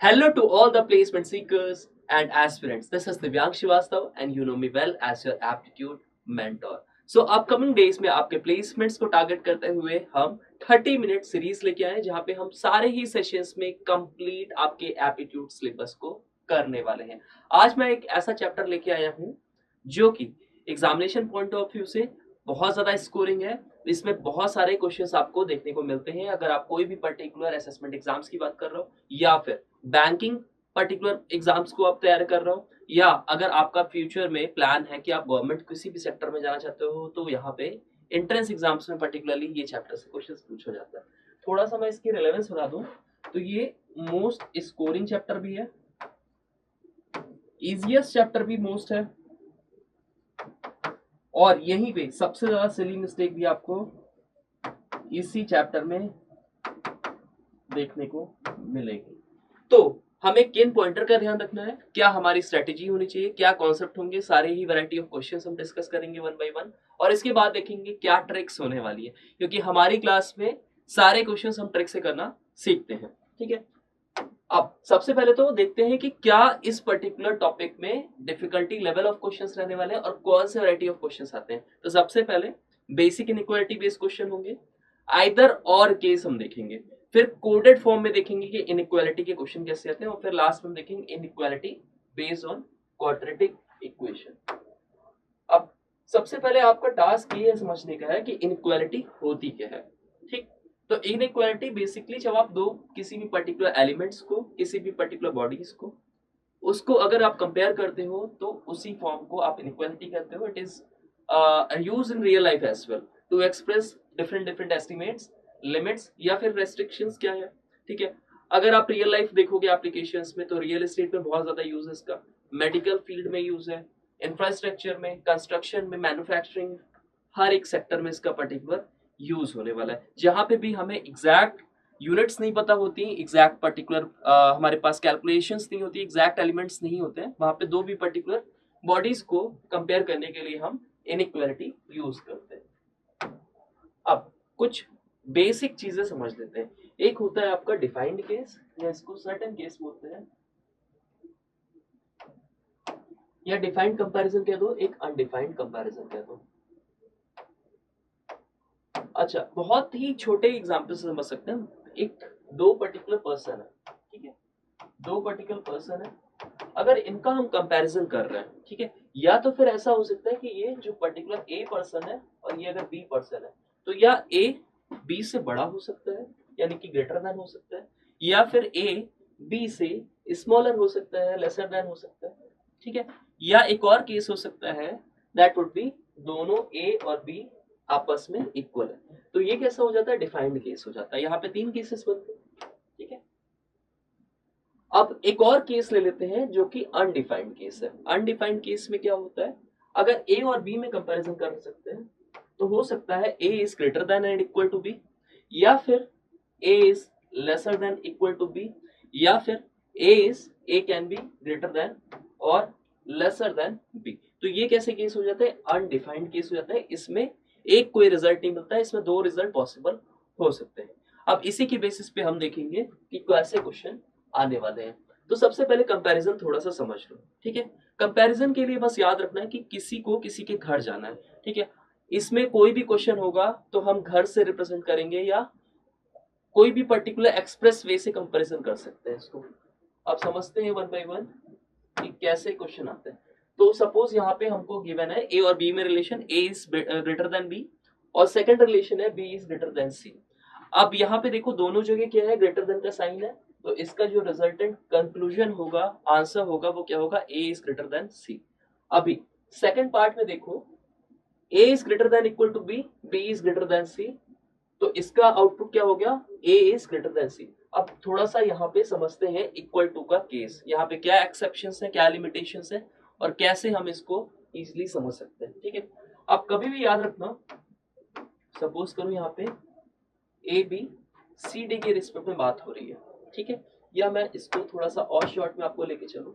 Hello to all the placement seekers and aspirants. This is Divyang Srivastav and you know me well as your aptitude mentor. So upcoming days में आपके placements को target करते हुए हम 30 minute series लेके आए जहाँ पे हम सारे ही सेशंस में कंप्लीट आपके एप्टीट्यूड सिलेबस को करने वाले हैं। आज मैं एक ऐसा चैप्टर लेके आया हूँ जो कि एग्जामिनेशन पॉइंट ऑफ व्यू से बहुत ज़्यादा स्कोरिंग है। इसमें बहुत सारे क्वेश्चंस आपको देखने को मिलते हैं अगर आप कोई भी पर्टिकुलर असेसमेंट एग्जाम्स की बात कर रहे हो या फिर बैंकिंग पर्टिकुलर एग्जाम्स को आप तैयार कर रहे हो या अगर आपका फ्यूचर में प्लान है कि आप गवर्नमेंट किसी भी सेक्टर में जाना चाहते हो तो यहाँ पे एंट्रेंस एग्जाम्स में पर्टिकुलरली ये चैप्टर से क्वेश्चंस पूछा जाता है। थोड़ा सा मैं इसकी रिलेवेंस बता दूं तो ये मोस्ट स्कोरिंग चैप्टर भी है, इजिएस्ट चैप्टर भी मोस्ट है और यहीं पे सबसे ज्यादा सिली मिस्टेक भी आपको इसी चैप्टर में देखने को मिलेगी। तो हमें किन पॉइंटर का ध्यान रखना है, क्या हमारी स्ट्रेटेजी होनी चाहिए, क्या कॉन्सेप्ट होंगे, सारे ही वैरायटी ऑफ क्वेश्चंस हम डिस्कस करेंगे वन बाय वन और इसके बाद देखेंगे क्या ट्रिक्स होने वाली है क्योंकि हमारी क्लास में सारे क्वेश्चंस हम ट्रिक से करना सीखते हैं। ठीक है, अब सबसे पहले तो देखते हैं कि क्या इस पर्टिकुलर टॉपिक में डिफिकल्टी लेवल ऑफ क्वेश्चंस रहने वाले हैं और कौन से वैरायटी ऑफ क्वेश्चंस आते हैं। तो सबसे पहले बेसिक इनइक्वालिटी बेस्ड क्वेश्चन होंगे, आइदर और केस हम देखेंगे, फिर कोडेड फॉर्म में देखेंगे कि इनइक्वालिटी के क्वेश्चन कैसे आते हैं और फिर लास्ट में देखेंगे inequality based on quadratic equation. अब सबसे पहले आपका टास्क ये समझने का है कि इनइक्वालिटी होती क्या है। ठीक, तो इनइक्वालिटी बेसिकली जब आप दो किसी भी पर्टिकुलर एलिमेंट्स को, किसी भी पर्टिकुलर बॉडीज को, उसको अगर आप कंपेयर करते हो तो उसी फॉर्म को आप इनइक्वालिटी कहते हो। It is use in real life as well to express different estimates, limits या फिर रेस्ट्रिक्शंस क्या है। ठीक है, अगर आप रियल लाइफ देखोगे एप्लीकेशंस में तो रियल एस्टेट में बहुत ज्यादा यूज है इसका, मेडिकल फील्ड में यूज है, इंफ्रास्ट्रक्चर में, कंस्ट्रक्शन में, मैन्युफैक्चरिंग, हर एक सेक्टर में इसका पर्टिकुलर यूज होने वाला है। जहां पे भी हमें एग्जैक्ट यूनिट्स नहीं पता होती, एग्जैक्ट पर्टिकुलर हमारे पास कैलकुलेशंस नहीं होती, एग्जैक्ट एलिमेंट्स नहीं होते हैं, वहां पे दो भी पर्टिकुलर बॉडीज को कंपेयर करने के लिए हम इनइक्वालिटी यूज करते हैं। अब कुछ बेसिक चीजें समझ लेते हैं। एक होता है आपका डिफाइंड केस या इसको सर्टेन केस बोलते हैं या डिफाइंड कंपैरिजन कह दो, एक अनडिफाइंड कंपैरिजन कह दो। अच्छा, बहुत ही छोटे एग्जांपल से समझ सकते हैं। एक दो पर्टिकुलर पर्सन है, ठीक है, दो पर्टिकुलर पर्सन है, अगर इनका हम कंपैरिजन कर रहे हैं, ठीक है, या तो फिर ऐसा हो सकता है कि ये जो पर्टिकुलर ए पर्सन है और ये अगर बी पर्सन है तो या ए बी से बड़ा हो सकता है यानी कि ग्रेटर देन हो सकता है, या फिर ए बी से स्मॉलर हो सकता है, लेसर देन हो सकता है। ठीक है, या एक और केस हो सकता है दैट वुड बी दोनों ए और बी आपस में इक्वल है, तो ये कैसा हो जाता है, डिफाइंड केस हो जाता है। यहाँ पे तीन केसेस बनते हैं। ठीक है, अब एक और केस ले लेते हैं जो कि अनडिफाइंड केस है। अनडिफाइंड केस में क्या होता है, अगर ए और बी में कंपैरिजन कर सकते हैं तो हो सकता है a is greater than and equal to b, या फिर a is lesser than equal to b, या फिर a can be greater than और लेसर देन बी। तो ये कैसे केस हो जाते हैं, अनडिफाइंड केस हो जाता है। इसमें एक कोई रिजल्ट नहीं मिलता है, इसमें दो रिजल्ट पॉसिबल हो सकते हैं। अब इसी की बेसिस पे हम देखेंगे कि कैसे क्वेश्चन आने वाले हैं। तो सबसे पहले कंपैरिजन थोड़ा सा समझ लो। ठीक है, कंपैरिजन के लिए बस याद रखना है कि किसी को किसी के घर जाना है। ठीक है, इसमें कोई भी क्वेश्चन होगा तो हम घर से रिप्रेजेंट करेंगे या कोई भी पर्टिकुलर एक्सप्रेस वे से कंपैरिजन कर सकते हैं इसको। आप समझते हैं वन बाय वन कि कैसे क्वेश्चन आते हैं। तो सपोज यहाँ पे हमको गिवन है ए और बी में relation, A is greater than B और सेकंड रिलेशन है बी इज ग्रेटर देन सी। अब यहाँ पे देखो दोनों जगह क्या है, ग्रेटर देन का साइन है, तो इसका जो रिजल्टेंट कंक्लूजन होगा, आंसर होगा, वो क्या होगा, a is greater than c. अभी सेकंड पार्ट में देखो, a is greater than equal to b, b is greater than c, तो इसका आउटपुट क्या हो गया, ए इज ग्रेटर देन सी। अब थोड़ा सा यहाँ पे समझते हैं इक्वल टू का केस, यहाँ पे क्या एक्सेप्शंस है, क्या लिमिटेशंस है और कैसे हम इसको इजीली समझ सकते हैं। ठीक है, अब कभी भी याद रखना, सपोज करो यहाँ पे ए बी सी डी के रिस्पेक्ट में बात हो रही है। ठीक है, या मैं इसको थोड़ा सा और शॉर्ट में आपको लेके चलूं,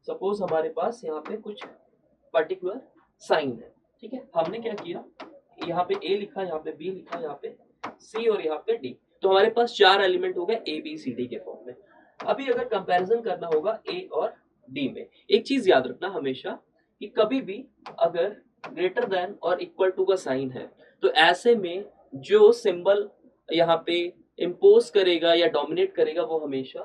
सपोज हमारे पास यहाँ पे कुछ पर्टिकुलर साइन है। ठीक है, हमने क्या किया, यहाँ पे ए लिखा, यहाँ पे बी लिखा, यहाँ पे सी और यहाँ पे डी, तो हमारे पास चार एलिमेंट हो गए ए बी सी डी के फॉर्म में। अभी अगर कंपैरिजन करना होगा ए और डी में, एक चीज याद रखना हमेशा कि कभी भी अगर ग्रेटर देन और इक्वल टू का साइन है तो ऐसे में जो सिंबल यहाँ पे इम्पोज करेगा या डोमिनेट करेगा वो हमेशा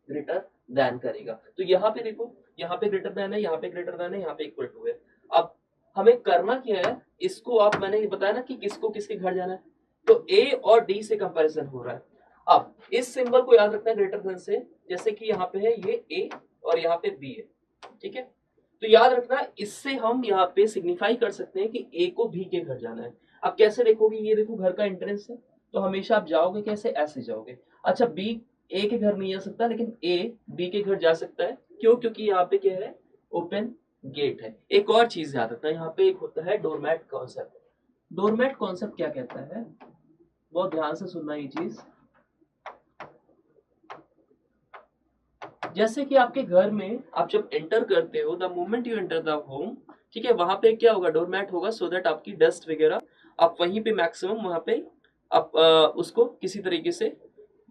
ग्रेटर देन करेगा। तो यहाँ पे देखो, यहाँ पे ग्रेटर देन है, यहाँ पे ग्रेटर देन है, यहाँ पे इक्वल टू है। अब हमें करना क्या है, इसको आप, मैंने बताया ना कि किसको किसके घर जाना है, तो ए और डी से कंपैरिजन हो रहा है। अब इस सिंबल को याद रखना है ग्रेटर देन से, जैसे कि यहाँ पे है ये ए और यहाँ पे बी है, ठीक है। तो याद रखना इससे हम यहाँ पे सिग्निफाई कर सकते हैं कि ए को बी के घर जाना है। अब कैसे देखोगे, ये देखो घर का एंट्रेंस है, तो हमेशा आप जाओगे कैसे, ऐसे जाओगे। अच्छा बी ए के घर नहीं जा सकता, लेकिन ए बी के घर जा सकता है, क्यों, क्योंकि यहाँ पे क्या है, ओपन गेट है। एक और चीज याद रखना, यहाँ पे एक होता है डोरमैट कॉन्सेप्ट। डोरमैट कॉन्सेप्ट क्या कहता है, बहुत ध्यान से सुनना ये चीज। जैसे कि आपके घर में आप जब एंटर करते हो, the moment you enter the home, ठीक है, वहां पे क्या होगा, डोरमैट होगा, सो दैट आपकी डस्ट वगैरह आप वहीं पे मैक्सिमम वहां पे आप उसको किसी तरीके से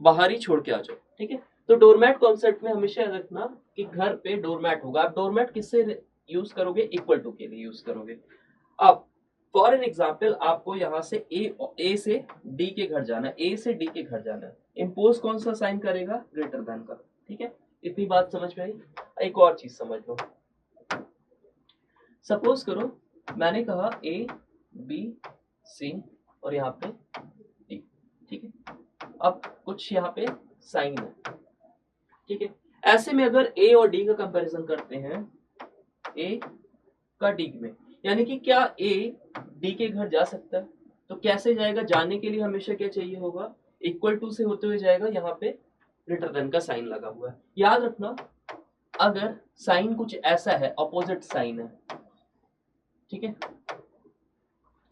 बाहर ही छोड़ के आ जाओ, ठीक है। तो डोरमैट कॉन्सेप्ट में हमेशा याद रखना कि घर पे डोरमैट होगा। आप डोरमैट किससे यूज करोगे, इक्वल टू के लिए यूज करोगे। अब फॉर एन एग्जाम्पल आपको यहाँ से ए से डी के घर जाना है, ए से डी के घर जाना है, इम्पोज कौन सा साइन करेगा, ग्रेटर देन का, ठीक है। इतनी बात समझ में आई। एक और चीज समझ लो, सपोज करो मैंने कहा ए बी सी और यहाँ पे डी, ठीक है। अब कुछ यहाँ पे साइन है, ठीक है। ऐसे में अगर ए और डी का कंपैरिजन करते हैं, ए का डी में, यानी कि क्या ए डी के घर जा सकता है, तो कैसे जाएगा, जाने के लिए हमेशा क्या चाहिए होगा, इक्वल टू से होते हुए जाएगा, यहाँ पे ग्रेटर देन का साइन लगा हुआ है। याद रखना अगर साइन कुछ ऐसा है, अपोजिट साइन है, ठीक है,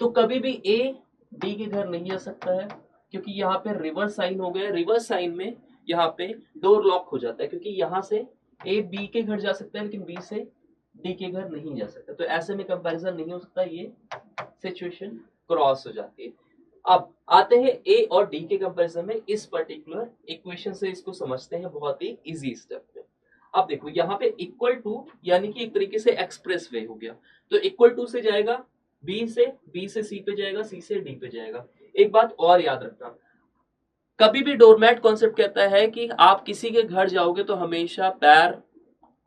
तो कभी भी ए डी के घर नहीं जा सकता है, क्योंकि यहाँ पे रिवर्स साइन हो गया। रिवर्स साइन में यहाँ पे डोर लॉक हो जाता है, क्योंकि यहाँ से ए बी के घर जा सकता है लेकिन बी से डी के घर नहीं जा सकता, तो ऐसे में कंपैरिजन नहीं हो सकता, ये सिचुएशन क्रॉस हो जाती है। अब आते हैं ए और डी के कंपैरिजन में, इस पर्टिकुलर इक्वेशन से इसको समझते हैं बहुत ही इजी स्टेप में। अब देखो यहाँ पे इक्वल टू यानी कि एक तरीके से एक्सप्रेस वे हो गया, तो इक्वल टू से जाएगा बी से सी पे जाएगा, सी से डी पे जाएगा। एक बात और याद रखना, कभी भी डोरमैट कॉन्सेप्ट कहता है कि आप किसी के घर जाओगे तो हमेशा पैर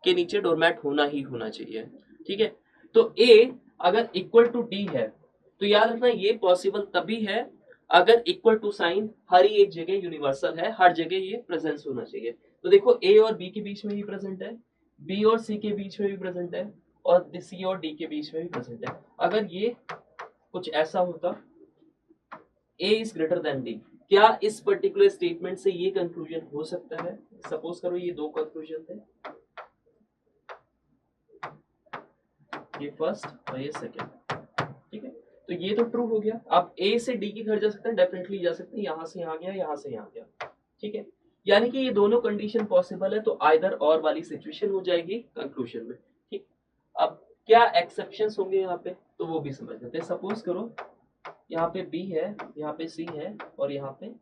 के नीचे डोरमैट होना ही होना चाहिए, ठीक है। तो ए अगर इक्वल टू डी है तो याद रखना ये पॉसिबल तभी है अगर इक्वल टू साइन हर ही एक जगह यूनिवर्सल है, हर जगह ये प्रेजेंस होना चाहिए। तो देखो ए और बी के बीच में भी प्रेजेंट है, बी और सी के बीच में भी प्रेजेंट है, और सी और डी के बीच में भी प्रेजेंट है। अगर ये कुछ ऐसा होता, ए इज ग्रेटर देन डी, क्या इस पर्टिकुलर स्टेटमेंट से ये कंक्लूजन हो सकता है, सपोज करो ये दो कंक्लूजन थे, ये फर्स्ट और ये सेकंड, ठीक है। तो ये तो ट्रू हो गया। अब ए से डी के घर जा सकते हैं, डेफिनेटली जा सकते हैं, यहां से यहां गया, यहां से यहां गया, ठीक है। यानी कि ये दोनों कंडीशन पॉसिबल है, तो आइदर और वाली सिचुएशन हो जाएगी कंक्लूजन में, ठीक। अब क्या एक्सेप्शंस होंगे यहाँ पे, तो वो भी समझ लेते हैं। सपोज करो यहाँ पे बी है, यहाँ पे सी है और यहाँ पे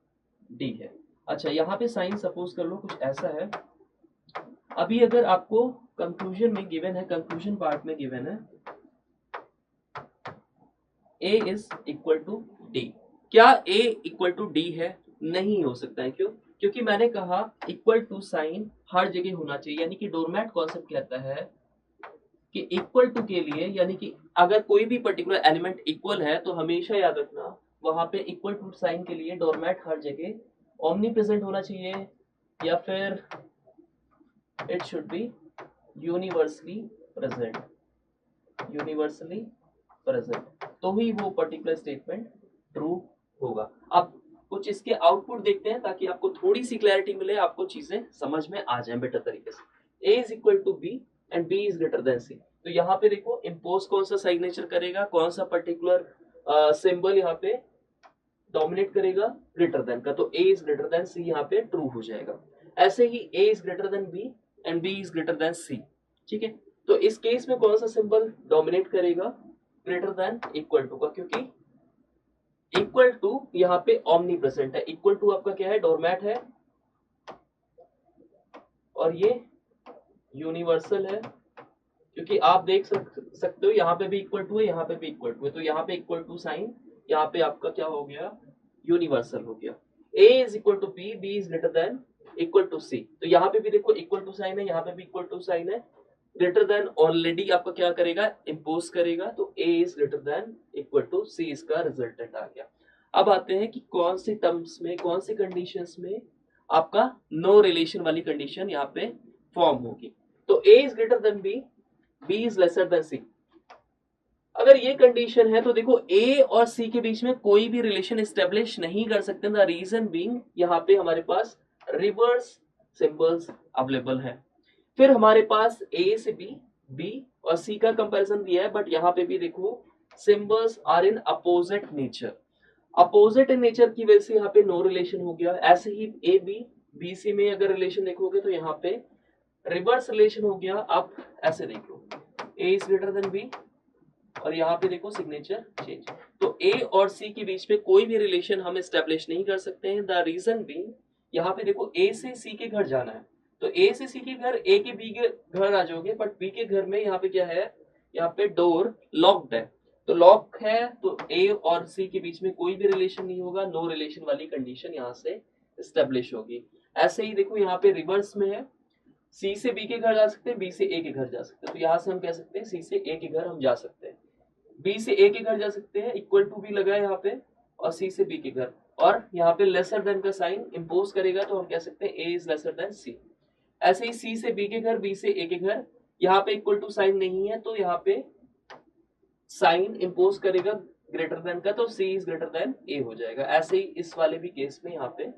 डी है। अच्छा यहाँ पे साइन सपोज कर लो कुछ ऐसा है। अभी अगर आपको कंक्लूजन में गिवन है, कंक्लूजन पार्ट में गिवन है a is equal to D, क्या a इक्वल टू डी है, नहीं हो सकता है, क्यों, क्योंकि मैंने कहा इक्वल टू साइन हर जगह होना चाहिए, यानी कि डोरमैट कॉन्सेप्ट कहता है कि इक्वल टू के लिए, यानी कि अगर कोई भी पर्टिकुलर एलिमेंट इक्वल है तो हमेशा याद रखना वहां पे इक्वल टू साइन के लिए डोरमैट हर जगह ओमनी प्रेजेंट होना चाहिए, या फिर it should be universally present, universally present, तो ही वो पर्टिकुलर स्टेटमेंट ट्रू होगा। अब कुछ इसके आउटपुट देखते हैं ताकि आपको थोड़ी सी क्लैरिटी मिले, आपको चीजें समझ में आ जाए बेटर तरीके से। a is equal to b and b is greater than c, तो यहाँ पे देखो इम्पोज कौन सा सिग्नेचर करेगा, कौन सा पर्टिकुलर सिंबल यहाँ पे डोमिनेट करेगा, ग्रेटर देन का, तो a is greater then c यहाँ पे ट्रू हो जाएगा। ऐसे ही a is greater then b and b is greater then c, ठीक है। तो इस केस में कौन सा सिंबल डोमिनेट करेगा, ग्रेटर देन इक्वल टू का, क्योंकि इक्वल टू यहाँ पे ओमनी प्रेजेंट है। इक्वल टू आपका क्या है, डोरमैट है, और ये यूनिवर्सल है, क्योंकि आप देख सकते हो यहाँ पे भी इक्वल टू है, यहाँ पे भी इक्वल टू है, तो यहाँ पे इक्वल टू साइन यहाँ पे आपका क्या हो गया, यूनिवर्सल हो गया। a is equal to b, b is greater than equal to c, तो यहाँ पे भी देखो इक्वल टू साइन है, यहाँ पे भी इक्वल टू साइन है, ग्रेटर देन ऑलरेडी आपका क्या करेगा, इंपोज करेगा, तो a is greater than equal to c, इसका रिजल्टेंट आ गया। अब आते हैं कि कौन से टर्म्स में, कौन से कंडीशंस में आपका नो रिलेशन वाली कंडीशन यहाँ पे फॉर्म होगी। तो a is greater then b, b is lesser then c। अगर ये कंडीशन है तो देखो a और c के बीच में कोई भी रिलेशन एस्टेब्लिश नहीं कर सकते। द रीजन बीइंग यहाँ पे हमारे पास रिवर्स सिंबल्स अवेलेबल है। फिर हमारे पास a से b और c का कंपैरिजन दिया है, बट यहाँ पे भी देखो symbols are in opposite nature. Opposite in nature की वजह से यहाँ पे नो रिलेशन हो गया। ऐसे ही ए बी, बी सी में अगर रिलेशन देखोगे तो यहाँ पे रिवर्स रिलेशन हो गया। आप ऐसे देख लो, a is greater then b और यहाँ पे देखो सिग्नेचर चेंज। तो a और c के बीच में कोई भी रिलेशन हम एस्टेब्लिश नहीं कर सकते हैं। द रीजन बीइंग यहाँ पे देखो a से c के घर जाना है, तो a से c के घर, a के b के घर आ जाओगे, बट b के घर में यहाँ पे क्या है, यहाँ पे डोर लॉक्ड है, तो लॉक है, तो a और c के बीच में कोई भी रिलेशन नहीं होगा। नो रिलेशन वाली कंडीशन यहाँ से एस्टेब्लिश होगी। ऐसे ही देखो यहाँ पे रिवर्स में है, c से b के घर जा सकते हैं, b से a के घर जा सकते हैं, तो यहाँ से हम कह सकते हैं c से a के घर हम जा सकते हैं, b से a के घर जा सकते हैं, इक्वल टू भी लगा है यहाँ पे, और c से b के घर, और यहाँ पे लेसर देन का साइन इंपोज करेगा तो हम कह सकते हैं a is lesser then c। ऐसे ही c से b के घर, b से a के घर, यहाँ पे इक्वल टू साइन नहीं है, तो यहाँ पे साइन इंपोज करेगा ग्रेटर देन का, तो c is greater then a हो जाएगा। ऐसे ही इस वाले भी केस में यहाँ पे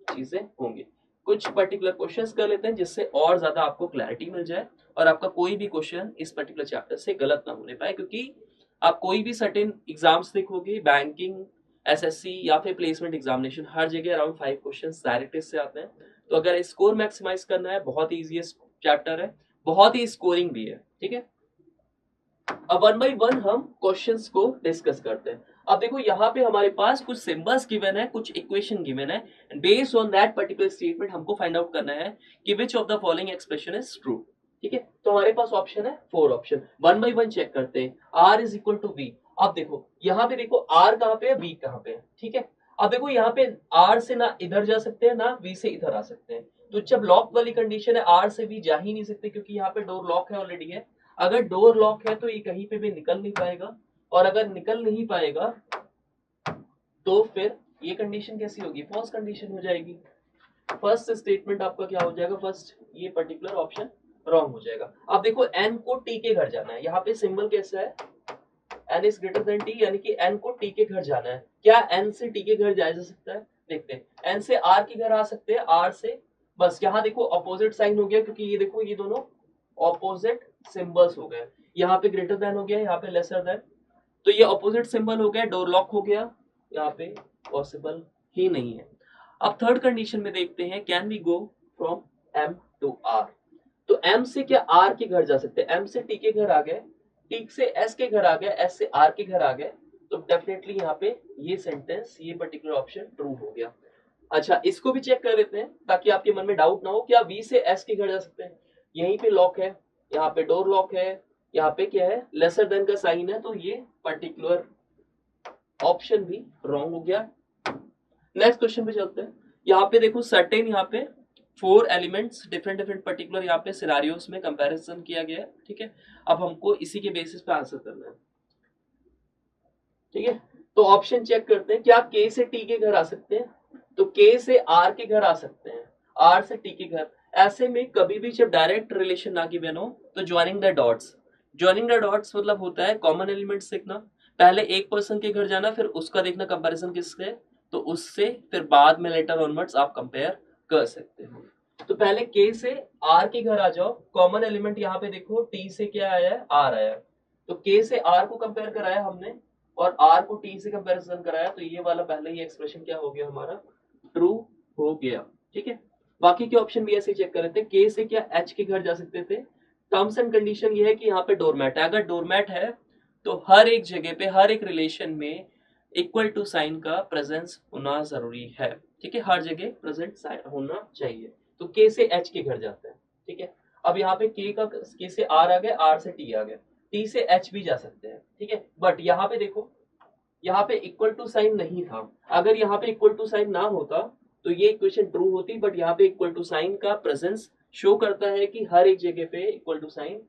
चीजें होंगी। कुछ पर्टिकुलर क्वेश्चंस कर लेते हैं जिससे और ज्यादा आपको क्लैरिटी मिल जाए और आपका कोई भी क्वेश्चन इस पर्टिकुलर चैप्टर से गलत ना होने पाए, क्योंकि आप कोई भी सर्टेन एग्जाम्स देखोगे, बैंकिंग, एसएससी या फिर प्लेसमेंट एग्जामिनेशन, हर जगह अराउंड 5 क्वेश्चंस डायरेक्ट इससे आते हैं। तो अगर स्कोर मैक्सिमाइज करना है, बहुत ही इजीएस्ट चैप्टर है, बहुत ही स्कोरिंग भी है, ठीक है। अब वन बाय वन हम क्वेश्चंस को डिस्कस करते हैं। अब देखो यहाँ पे हमारे पास कुछ सिंबल्स गिवन है, कुछ इक्वेशन गिवन है, and based on that particular statement हमको फाइंड आउट करना है कि which of the following expression is true, ठीक है। तो हमारे पास ऑप्शन है 4 option, one by one check करते हैं। R is equal to B. अब देखो यहाँ पे देखो आर कहाँ पे है, बी कहाँ पे है, ठीक है। अब देखो यहाँ पे आर से ना इधर जा सकते हैं, ना बी से इधर आ सकते हैं, तो जब लॉक वाली कंडीशन है आर से बी जा ही नहीं सकते, क्योंकि यहाँ पे डोर लॉक है ऑलरेडी है। अगर डोर लॉक है तो ये कहीं पे भी निकल नहीं पाएगा, और अगर निकल नहीं पाएगा तो फिर ये कंडीशन कैसी होगी, फॉल्स कंडीशन हो जाएगी। फर्स्ट स्टेटमेंट आपका क्या हो जाएगा, फर्स्ट ये पर्टिकुलर ऑप्शन रॉन्ग हो जाएगा। अब देखो n को t के घर जाना है, यहाँ पे सिंबल कैसा है, n is greater then t, यानी कि n को t के घर जाना है। क्या n से t के घर जाया जा सकता है, देखते हैं। n से r के घर आ सकते हैं, r से, बस यहाँ देखो अपोजिट साइन हो गया, क्योंकि ये देखो ये दोनों ऑपोजिट सिंबल्स हो गए, यहाँ पे ग्रेटर देन हो गया, यहाँ पे लेसर देन, तो ये ऑपोजिट सिंबल हो गया, डोर लॉक हो गया, यहाँ पे पॉसिबल ही नहीं है। अब थर्ड कंडीशन में देखते हैं, can we go from m to r। तो m से क्या r के घर जा सकते हैं, m से t के घर आ गए, t से s के घर आ गए, s से r के घर आ गए, तो डेफिनेटली यहाँ पे ये सेंटेंस, ये पर्टिकुलर ऑप्शन ट्रू हो गया। अच्छा, इसको भी चेक कर लेते हैं ताकि आपके मन में डाउट ना हो, क्या v से s के घर जा सकते हैं, यहीं पे लॉक है, यहाँ पे डोर लॉक है, यहाँ पे क्या है, लेसर देन का साइन है, तो ये पर्टिकुलर ऑप्शन भी रॉन्ग हो गया। नेक्स्ट क्वेश्चन पे चलते हैं। यहाँ पे देखो सर्टेन, यहाँ पे 4 एलिमेंट्स डिफरेंट डिफरेंट पर्टिकुलर यहाँ पे सिनारियोस में कंपैरिजन किया गया है, ठीक है। अब हमको इसी के बेसिस पे आंसर करना है, ठीक है। तो ऑप्शन चेक करते हैं, क्या k से t के घर आ सकते हैं, तो k से r के घर आ सकते हैं, r से t के घर। ऐसे में कभी भी जब डायरेक्ट रिलेशन ना गिवन हो तो joining the dots, joining the dots मतलब होता है कॉमन एलिमेंट्स देखना, पहले एक पर्सन के घर जाना, फिर उसका देखना कंपैरिजन किससे, तो उससे फिर बाद में लेटर ऑनवर्ड्स आप कंपेयर कर सकते हो। तो पहले k से r के घर आ जाओ, कॉमन एलिमेंट यहाँ पे देखो t से क्या आया है, r आया है, तो k से r को कंपेयर कराया हमने और r को t से कंपैरिजन कराया, तो ये वाला पहले ही एक्सप्रेशन क्या हो गया हमारा, ट्रू हो गया, ठीक है। बाकी के ऑप्शन भी ऐसे चेक कर लेते हैं। k से क्या h के घर जा सकते थे, टर्म्स एंड कंडीशन ये है कि यहाँ पे डोरमैट है, अगर डोरमैट है तो हर एक जगह पे, हर एक रिलेशन में इक्वल टू साइन का प्रेजेंस होना जरूरी है, ठीक है, हर जगह प्रेजेंट होना चाहिए। तो k से h के घर जाते हैं, ठीक है। अब यहाँ पे के से आर आ गया, आर से टी आ गया, टी से एच भी जा सकते हैं, ठीक है। बट यहाँ पे देखो, यहाँ पे इक्वल टू साइन नहीं था। अगर यहाँ पे इक्वल टू साइन ना होता तो ये इक्वेशन ट्रू होती, बट यहाँ पे इक्वल टू साइन का प्रेजेंस शो करता है कि हर एक जगह पे इक्वल टू साइन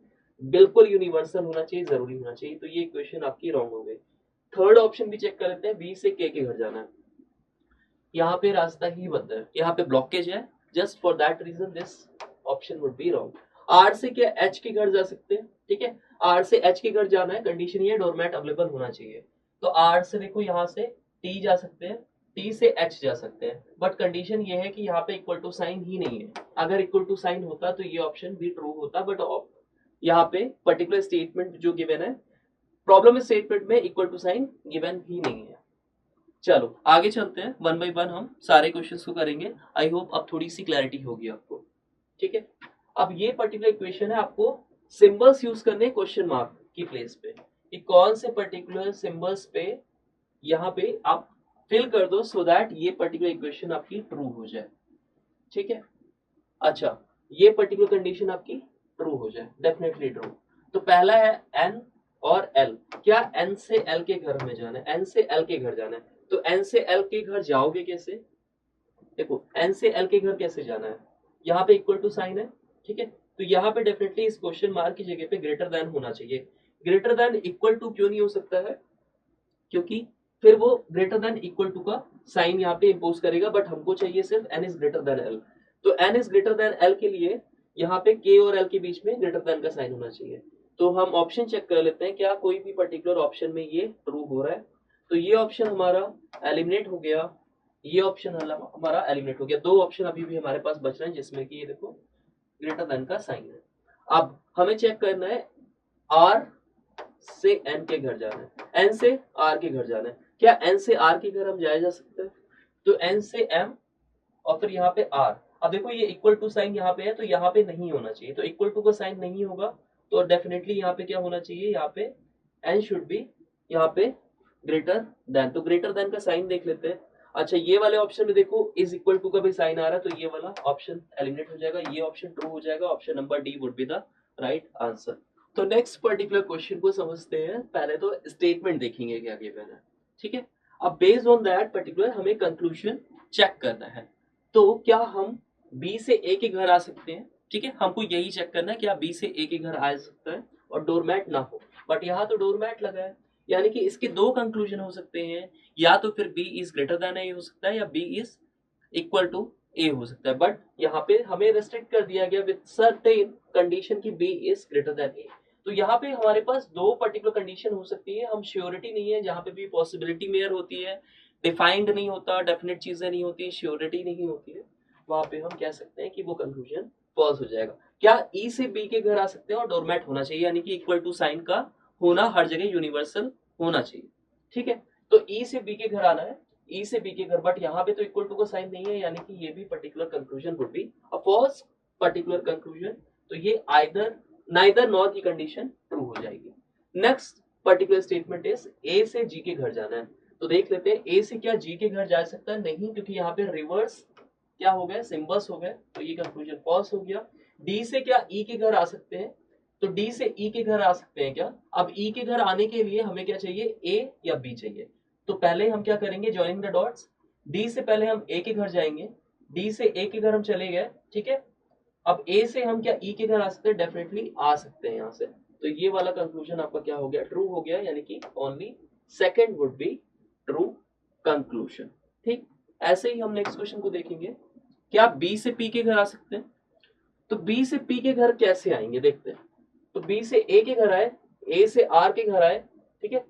बिल्कुल यूनिवर्सल होना चाहिए, जरूरी होना चाहिए, तो ये इक्वेशन आपकी रॉन्ग हो गई। थर्ड ऑप्शन भी चेक कर लेते हैं, बी से के घर जाना है, यहाँ पे रास्ता ही बंद है, यहाँ पे ब्लॉकेज है, just for that reason this option would be wrong. R से क्या एच के घर जा सकते हैं, ठीक है, आर से एच के घर जाना है, कंडीशन ये डोरमैट अवेलेबल होना चाहिए। तो आर से देखो यहाँ से टी जा सकते हैं, टी से एच जा सकते हैं, बट कंडीशन ये है कि यहाँ पे इक्वल टू साइन ही नहीं है। अगर इक्वल टू साइन होता तो ये ऑप्शन भी ट्रू होता, बट यहाँ पे पर्टिकुलर स्टेटमेंट जो गिवन है, प्रॉब्लम स्टेटमेंट में इक्वल टू साइन गिवन ही नहीं है। चलो आगे चलते हैं, वन बाय वन हम सारे क्वेश्चंस को करेंगे। आई होप अब थोड़ी सी क्लैरिटी होगी आपको, ठीक है। अब ये पर्टिकुलर इक्वेशन है, आपको सिंबल्स यूज करने क्वेश्चन मार्क की प्लेस पे, कि कौन से पर्टिकुलर सिंबल्स पे यहाँ पे आप फिल कर दो सो दैट ये पर्टिकुलर इक्वेशन आपकी ट्रू हो जाए, ठीक है। अच्छा, ये पर्टिकुलर कंडीशन आपकी ट्रू हो जाए, डेफिनेटली ट्रू। तो पहला है एन और एल, क्या एन से एल के घर में जाना है, एन से एल के घर जाना है, तो एन से एल के घर जाओगे कैसे, देखो एन से एल के घर कैसे जाना है, यहाँ पे इक्वल टू साइन है, ठीक है, तो यहाँ पे डेफिनेटली इस क्वेश्चन मार्क की जगह पे ग्रेटर देन होना चाहिए। ग्रेटर देन इक्वल टू क्यों नहीं हो सकता है, क्योंकि फिर वो ग्रेटर देन इक्वल टू का साइन यहाँ पे इंपोज करेगा, बट हमको चाहिए सिर्फ n is greater than l. तो n is greater than l के लिए यहाँ पे के और एल के बीच में ग्रेटर देन का साइन होना चाहिए। तो हम ऑप्शन चेक कर लेते हैं, क्या कोई भी पर्टिकुलर ऑप्शन में ये ट्रू हो रहा है, तो ये ऑप्शन हमारा एलिमिनेट हो गया, ये ऑप्शन हमारा एलिमिनेट हो गया। दो ऑप्शन अभी भी हमारे पास बच रहे हैं, जिसमें कि ये देखो ग्रेटर देन का साइन है। अब हमें चेक करना है आर से एन के घर जाना है, एन से आर के घर जाना है, क्या एन से आर के घर हम जाया जा सकते हैं, तो एन से एम और फिर यहाँ पे आर। अब देखो ये इक्वल टू साइन यहाँ पे है, तो यहाँ पे नहीं होना चाहिए, तो इक्वल टू का साइन नहीं होगा, तो डेफिनेटली यहाँ पे क्या होना चाहिए, यहाँ पे एन शुड बी यहाँ पे ग्रेटर देन, तो ग्रेटर देन का साइन देख लेते हैं। अच्छा, ये वाले ऑप्शन में देखो इज इक्वल टू का भी साइन आ रहा है, तो ये वाला ऑप्शन एलिमिनेट हो जाएगा, ये ऑप्शन ट्रू हो जाएगा, option number D would be the right answer. तो नेक्स्ट पर्टिकुलर क्वेश्चन को समझते हैं, पहले तो स्टेटमेंट देखेंगे क्या गिवन है, ठीक है। अब बेस्ड ऑन दैट पर्टिकुलर हमें कंक्लूजन चेक करना है, तो क्या हम बी से ए के घर आ सकते हैं, ठीक है, हमको यही चेक करना है क्या बी से ए के घर आ सकता है और डोरमैट ना हो, बट यहाँ तो डोरमैट लगा है, यानी कि इसके दो कंक्लूजन हो सकते हैं, या तो फिर बी इज ग्रेटर देन ए हो सकता है, या बी इज इक्वल टू ए हो सकता है, बट यहाँ पे हमें रेस्ट्रिक्ट कर दिया गया विद सर्टेन कंडीशन की बी इज ग्रेटर देन ए। तो यहाँ पे हमारे पास दो पर्टिकुलर कंडीशन हो सकती है, हम श्योरिटी नहीं है, जहाँ पे भी पॉसिबिलिटी मेयर होती है, डिफाइंड नहीं होता, डेफिनेट चीजें नहीं होती, श्योरिटी नहीं होती है, वहां पे हम कह सकते हैं कि वो कंक्लूजन फॉल्स हो जाएगा। क्या ई से बी के घर आ सकते हैं और डोरमैट होना चाहिए, यानी कि इक्वल टू साइन का होना हर जगह यूनिवर्सल होना चाहिए, ठीक है। तो ई से बी के घर आना है, ई से बी के घर, बट यहाँ पे तो इक्वल टू का साइन नहीं है, यानी कि ये भी particular conclusion would be a false particular conclusion, तो ये आइदर नाइदर नॉर की कंडीशन ट्रू हो जाएगी। Next particular statement is A से जी के घर जाना है, तो देख लेते हैं ए से क्या जी के घर जा सकता है, नहीं, क्योंकि यहाँ पे रिवर्स क्या हो गए, सिंबल्स हो गए, तो ये कंक्लूजन फॉल्स हो गया। डी से क्या ई के घर आ सकते हैं, तो डी से ई के घर आ सकते हैं क्या, अब ई के घर आने के लिए हमें क्या चाहिए, ए या बी चाहिए, तो पहले हम क्या करेंगे, जॉइनिंग द डॉट्स, डी से पहले हम ए के घर जाएंगे, डी से ए के घर हम चले गए, ठीक है। अब ए से हम क्या ई के घर आ सकते हैं, डेफिनेटली आ सकते हैं यहाँ से, तो ये वाला कंक्लूजन आपका क्या हो गया, ट्रू हो गया, यानी कि only second would be true conclusion, ठीक। ऐसे ही हम नेक्स्ट क्वेश्चन को देखेंगे, क्या बी से पी के घर आ सकते हैं, तो बी से पी के घर कैसे आएंगे देखते हैं, तो बी से ए के घर आए, ए से आर के घर आए, ठीक है।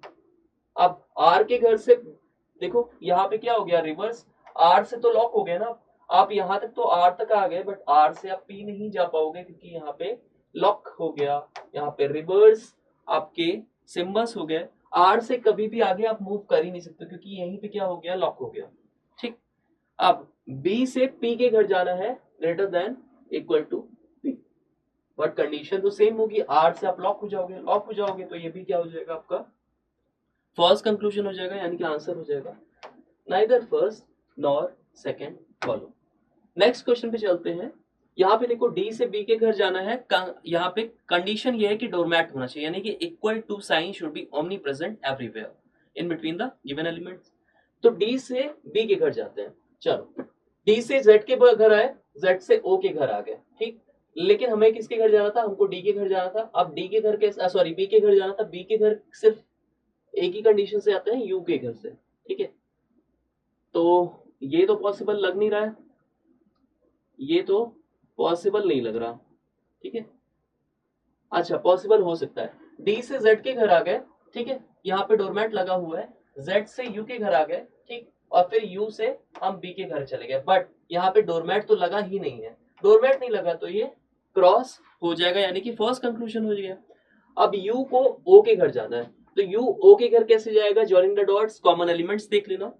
अब आर के घर से देखो यहाँ पे क्या हो गया, रिवर्स, आर से तो लॉक हो गया ना, आप यहाँ तक तो आर तक आ गए, बट आर से आप पी नहीं जा पाओगे, क्योंकि यहाँ पे लॉक हो गया, यहाँ पे रिवर्स आपके सिंबल्स हो गए, आर से कभी भी आगे आप मूव कर ही नहीं सकते, क्योंकि यहीं पे क्या हो गया, लॉक हो गया, ठीक। अब बी से पी के घर जाना है, greater than equal to P, but condition तो सेम होगी, आर से आप लॉक हो जाओगे, लॉक हो जाओगे, तो ये भी क्या हो जाएगा आपका फर्स्ट कंक्लूजन हो जाएगा, यानी कि आंसर हो जाएगा neither first nor second follow. Next question पे चलते हैं, यहाँ पे देखो डी से बी के घर जाना है, यहाँ पे कंडीशन ये है कि डोरमैट होना चाहिए, यानी कि equal to sign should be omni present everywhere in between the given elements. तो डी से बी के घर जाते हैं। चलो डी से जेड के घर आए, जेड से ओ के घर आ गए, ठीक। लेकिन हमें किसके घर जाना था, हमको डी के घर जाना था। अब डी के घर के सॉरी बी के घर जाना था, बी के घर सिर्फ एक ही कंडीशन से आते हैं, यू के घर से, ठीक है। तो ये तो पॉसिबल लग नहीं रहा है, ये तो पॉसिबल नहीं लग रहा, ठीक है। अच्छा पॉसिबल हो सकता है, डी से जेड के घर आ गए, ठीक है, यहाँ पे डोरमैट लगा हुआ है, जेड से यू के घर आ गए, ठीक, और फिर यू से हम बी के घर चले गए, बट यहाँ पे डोरमैट तो लगा ही नहीं है। डोरमैट नहीं लगा तो ये क्रॉस हो जाएगा, यानी कि फर्स्ट कंक्लूजन हो गया। अब यू को ओ के घर जाना है, तो यू ओ के घर कैसे जाएगा, joining the dots, common elements देख लेना।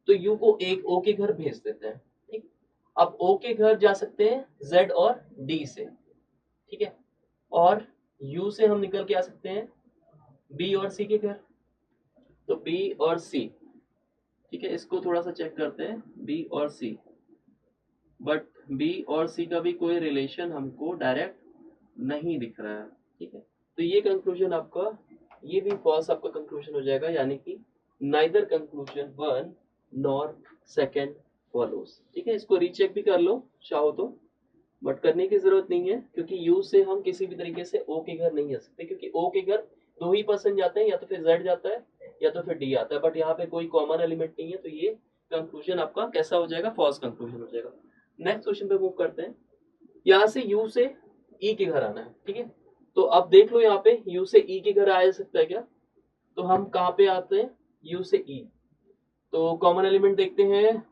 तो यू को एक ओ के घर भेज देते हैं, ठीक। अब ओ के घर जा सकते हैं जेड और डी से, ठीक है, और यू से हम निकल के आ सकते हैं बी और सी के घर। तो बी और सी, ठीक है, इसको थोड़ा सा चेक करते हैं, बी और सी, बट बी और सी का भी कोई रिलेशन हमको डायरेक्ट नहीं दिख रहा है, ठीक है। तो ये कंक्लूजन आपका, ये भी फॉल्स आपका कंक्लूजन हो जाएगा, यानी कि neither conclusion one nor second follows, ठीक है। इसको रीचेक भी कर लो चाहो तो, बट करने की जरूरत नहीं है, क्योंकि यू से हम किसी भी तरीके से ओ के घर नहीं जा सकते, क्योंकि ओ के घर दो ही पर्सन जाते हैं, या तो फिर जेड जाता है या तो फिर डी आता है, बट यहाँ पे कोई कॉमन एलिमेंट नहीं है, तो ये कंक्लूजन आपका कैसा हो जाएगा, फॉल्स कंक्लूजन हो जाएगा। नेक्स्ट क्वेश्चन पे मूव करते हैं। यहाँ से यू से ई के घर आना है, ठीक है। तो अब देख लो यहाँ पे यू से ई के घर आ सकता है क्या, तो हम कहाँ पे आते हैं, यू से ई, तो कॉमन एलिमेंट देखते हैं,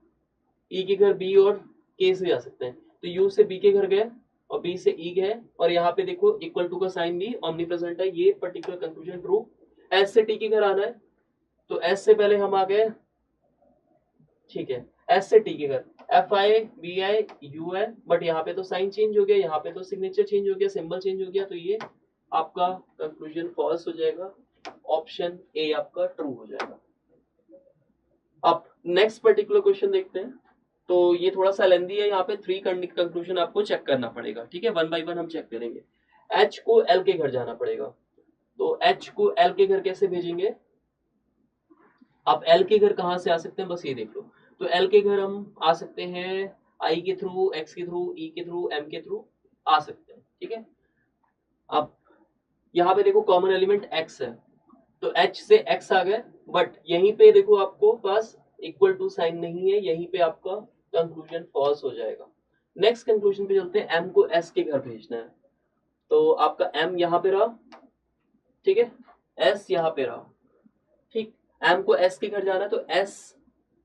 ई के घर बी और के से जा सकते हैं, तो यू से बी के घर गए और बी से ई गए, और यहाँ पे देखो इक्वल टू का साइन भी ओमनी प्रेजेंट है, ये पर्टिकुलर कंक्लूजन ट्रू। एस से टी के घर आना है, तो एस से पहले हम आ गए, ठीक है, एस से टी के घर F I B I U है, बट यहाँ पे तो साइन चेंज हो गया, यहाँ पे तो सिग्नेचर चेंज हो गया, सिंबल चेंज हो गया, तो ये आपका कंक्लूजन फॉल्स हो जाएगा, ऑप्शन ए आपका ट्रू हो जाएगा। अब नेक्स्ट पर्टिकुलर क्वेश्चन देखते हैं। तो ये थोड़ा सा लेंदी है, यहाँ पे थ्री कंक्लूजन आपको चेक करना पड़ेगा, ठीक है, वन बाय वन हम चेक करेंगे। एच को एल के घर जाना पड़ेगा, तो एच को एल के घर कैसे भेजेंगे, अब एल के घर कहाँ से आ सकते हैं, बस ये देख लो। तो एल के घर हम आ सकते हैं आई के थ्रू, एक्स के थ्रू, ई के थ्रू, एम के थ्रू आ सकते हैं, ठीक है। अब यहाँ पे देखो कॉमन एलिमेंट एक्स है, तो एच से एक्स आ गए, बट यहीं पे देखो आपको पास इक्वल टू साइन नहीं है, यहीं पे आपका कंक्लूजन फॉल्स हो जाएगा। नेक्स्ट कंक्लूजन पे चलते हैं, एम को एस के घर भेजना है, तो आपका एम यहाँ पे रहा, ठीक है, एस यहाँ पे रहा, ठीक। एम को एस के घर जाना है, तो एस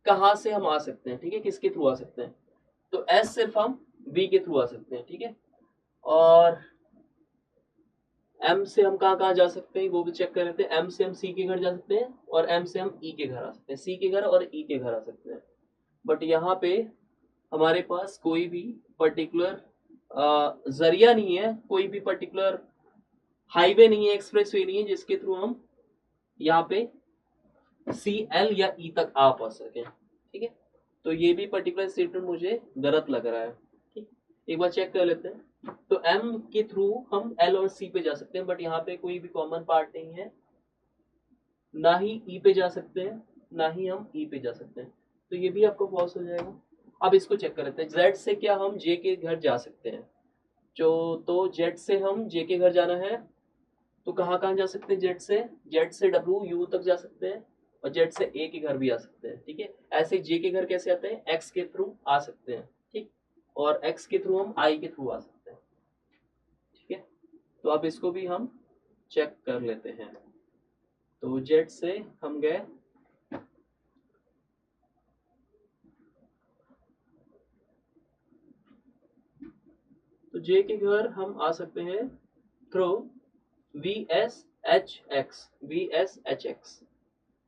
कहाँ से हम आ सकते हैं, ठीक है, किसके थ्रू आ सकते हैं, तो एस सिर्फ हम बी के थ्रू आ सकते हैं, ठीक है, और एम से हम कहाँ कहाँ जा सकते हैं वो भी चेक कर लेते हैं। एम से हम सी के घर जा सकते हैं, और एम से हम ई के घर आ सकते हैं, सी के घर और ई के घर आ सकते हैं, बट यहाँ पे हमारे पास कोई भी पर्टिकुलर जरिया नहीं है, कोई भी पर्टिकुलर हाईवे नहीं है, एक्सप्रेस वे नहीं है, जिसके थ्रू हम यहाँ पे सी एल या ई तक आ पा सके, ठीक है। तो ये भी पर्टिकुलर स्टेटमेंट मुझे गलत लग रहा है, ठीक, एक बार चेक कर लेते हैं। तो एम के थ्रू हम एल और सी पे जा सकते हैं, बट यहाँ पे कोई भी कॉमन पार्ट नहीं है, ना ही ई पे जा सकते हैं, ना ही हम ई पे जा सकते हैं, तो ये भी आपको फॉल्स हो जाएगा। अब इसको चेक कर लेते हैं, जेड से क्या हम जे के घर जा सकते हैं, जो तो जेड से हम जे के घर जाना है, तो कहाँ कहाँ जा सकते हैं, जेड से डब्ल्यू यू तक जा सकते हैं, और जेड से ए के घर भी आ सकते हैं, ठीक है। ऐसे जे के घर कैसे आते हैं, एक्स के थ्रू आ सकते हैं, ठीक, और एक्स के थ्रू हम आई के थ्रू आ सकते हैं, ठीक है। तो अब इसको भी हम चेक कर लेते हैं। तो जेड से हम गए, तो जे के घर हम आ सकते हैं through V S H x, V S H x,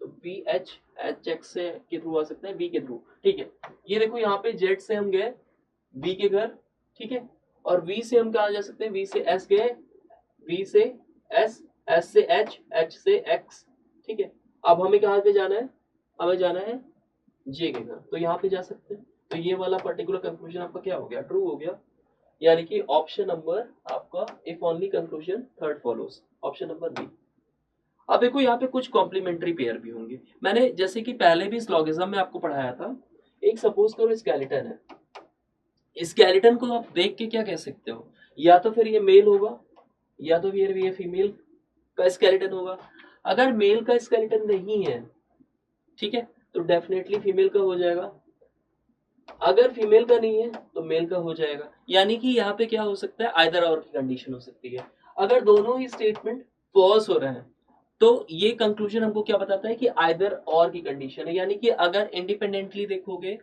तो वी एच एच एक्स से के थ्रू आ सकते हैं, वी के थ्रू, ठीक है। ये देखो यहाँ पे जेड से हम गए वी के घर, ठीक है, और वी से हम कहा जा सकते हैं, वी से एस गए, वी से एस, एस से एच, एच से एक्स, ठीक है। अब हमें कहाँ पे जाना है, हमें जाना है जे के घर, तो यहाँ पे जा सकते हैं। तो ये वाला पर्टिकुलर कंक्लूजन आपका क्या हो गया, ट्रू हो गया। यानी कि ऑप्शन नंबर आपका if only conclusion third follows, option number B. अब देखो यहाँ पे कुछ कॉम्प्लीमेंट्री पेयर भी होंगे। मैंने जैसे कि पहले भी स्लॉगिज्म में आपको पढ़ाया था, एक सपोज करो स्केलेटन है, स्केलेटन को आप देख के क्या कह सकते हो, या तो फिर ये मेल होगा या तो फिर ये फीमेल का स्केलेटन होगा। अगर मेल का स्केलेटन नहीं है, ठीक है, तो डेफिनेटली फीमेल का हो जाएगा। अगर फीमेल का नहीं है तो मेल का हो जाएगा। यानी कि यहाँ पे क्या हो सकता है, आइदर और की कंडीशन हो सकती है। अगर दोनों ही स्टेटमेंट फॉल्स हो रहे हैं तो ये कंक्लूजन हमको क्या बताता है कि आइदर और की कंडीशन है। यानी कि अगर इंडिपेंडेंटली देखोगे,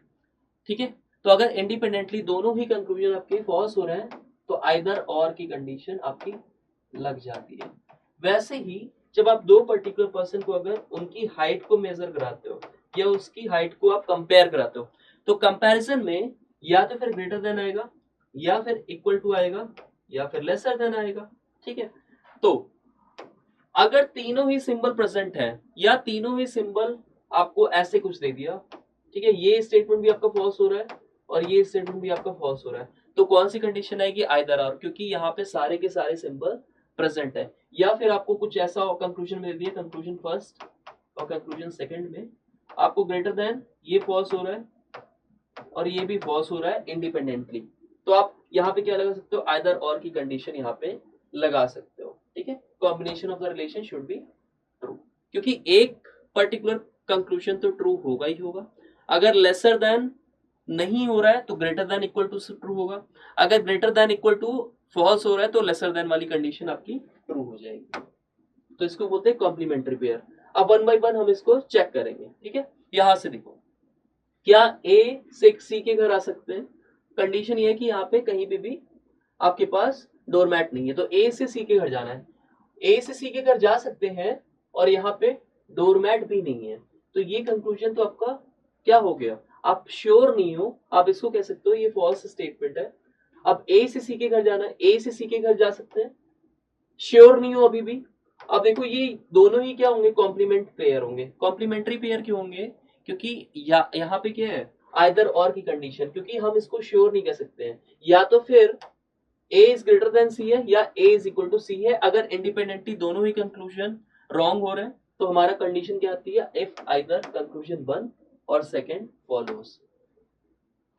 ठीक है, तो अगर इंडिपेंडेंटली दोनों ही कंक्लूजन आपके फॉल्स हो रहे हैं तो आइदर और की कंडीशन आपकी लग जाती है। वैसे ही जब आप दो पर्टिकुलर पर्सन को अगर उनकी हाइट को मेजर कराते हो या उसकी हाइट को आप कंपेयर कराते हो, तो कंपैरिजन में या तो फिर ग्रेटर देन आएगा या फिर इक्वल टू आएगा या फिर लेसर देन आएगा। ठीक है, तो अगर तीनों ही सिंबल प्रेजेंट है या तीनों ही सिंबल आपको ऐसे कुछ दे दिया, ठीक है, ये स्टेटमेंट भी आपका फॉल्स हो रहा है और ये स्टेटमेंट भी आपका फॉल्स हो रहा है, तो कौन सी कंडीशन आएगी, आइदर और, क्योंकि यहाँ पे सारे के सारे सिंबल प्रेजेंट है। या फिर आपको कुछ ऐसा कंक्लूजन में दे दिया, कंक्लूजन फर्स्ट और कंक्लूजन सेकंड में आपको ग्रेटर देन ये फॉल्स हो रहा है और ये भी फॉल्स हो रहा है इंडिपेंडेंटली, तो आप यहाँ पे क्या लगा सकते हो, आइदर और की कंडीशन यहाँ पे लगा सकते हो। ठीक है, combination of the relation should be true, क्योंकि एक पर्टिकुलर कंक्लूजन तो ट्रू होगा ही होगा। अगर लेसर देन नहीं हो रहा है तो greater than equal to true होगा। अगर greater than equal to false हो रहा है तो लेसर देन वाली कंडीशन आपकी ट्रू हो जाएगी। तो इसको बोलते हैं कॉम्प्लीमेंट्री पेयर। अब वन बाय वन हम इसको चेक करेंगे। ठीक है, यहां से देखो, क्या ए से सी के घर आ सकते हैं, कंडीशन ये है कि यहाँ पे कहीं भी आपके पास डोरमैट नहीं है, तो ए से सी के घर जाना है। ए से सी के घर जा सकते हैं और यहाँ पे डोरमैट भी नहीं है, तो ये कंक्लूजन तो आपका क्या हो गया, आप श्योर नहीं हो, आप इसको कह सकते हो ये फॉल्स स्टेटमेंट है। अब ए से सी के घर जाना है, ए से सी के घर जा सकते हैं, श्योर नहीं हो अभी भी। अब देखो ये दोनों ही क्या होंगे, कॉम्प्लीमेंट पेयर होंगे। कॉम्प्लीमेंट्री पेयर क्यों होंगे, क्योंकि यहाँ पे क्या है, आइदर और की कंडीशन, क्योंकि हम इसको श्योर नहीं कह सकते हैं, या तो फिर ए इज ग्रेटर देन सी है या ए इज इक्वल टू सी है। अगर इंडिपेंडेंटली दोनों ही कंक्लूजन रॉन्ग हो रहे हैं तो हमारा कंडीशन क्या आती है, इफ आइदर कंक्लूजन 1 और सेकंड फॉलोज।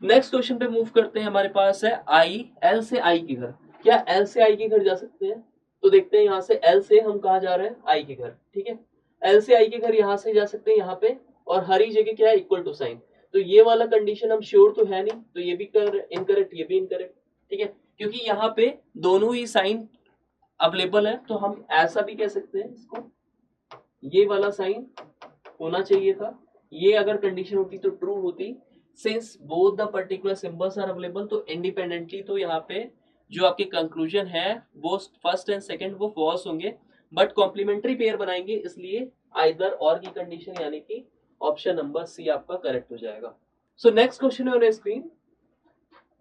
नेक्स्ट क्वेश्चन पे मूव करते हैं। हमारे पास है आई, एल से आई के घर, क्या एल से आई के घर जा सकते हैं, तो देखते हैं यहाँ से एल से हम कहा जा रहे हैं, आई के घर। ठीक है, एल से आई के घर यहाँ से जा सकते हैं यहाँ पे, और हरी जगह क्या है, इक्वल टू साइन, तो ये वाला कंडीशन हम श्योर तो है नहीं, तो ये भी इनकरेक्ट, ये भी इनकरेक्ट। ठीक है, क्योंकि यहाँ पे दोनों ही साइन अवेलेबल है, तो हम ऐसा भी कह सकते हैं इसको, ये वाला साइन होना चाहिए था, ये अगर कंडीशन होती तो ट्रू होती। Since both the particular symbols are available, तो इंडिपेंडेंटली तो यहाँ पे जो आपके कंक्लूजन है वो फर्स्ट एंड सेकंड वो फॉल्स होंगे, बट कॉम्प्लीमेंट्री पेयर बनाएंगे, इसलिए आइदर और की कंडीशन यानी कि ऑप्शन नंबर सी आपका करेक्ट हो जाएगा। सो नेक्स्ट क्वेश्चन है ऑन स्क्रीन,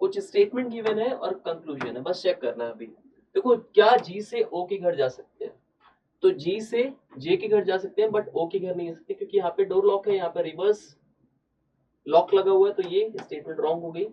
कुछ स्टेटमेंट गिवन है और कंक्लूजन है, बस चेक करना है अभी। देखो, क्या जी से ओ के घर जा सकते हैं, तो जी से जे के घर जा सकते हैं बट ओ के घर नहीं जा सकते, क्योंकि यहाँ पे डोर लॉक है, यहाँ पे रिवर्स लॉक लगा हुआ है, तो ये स्टेटमेंट रॉन्ग हो गई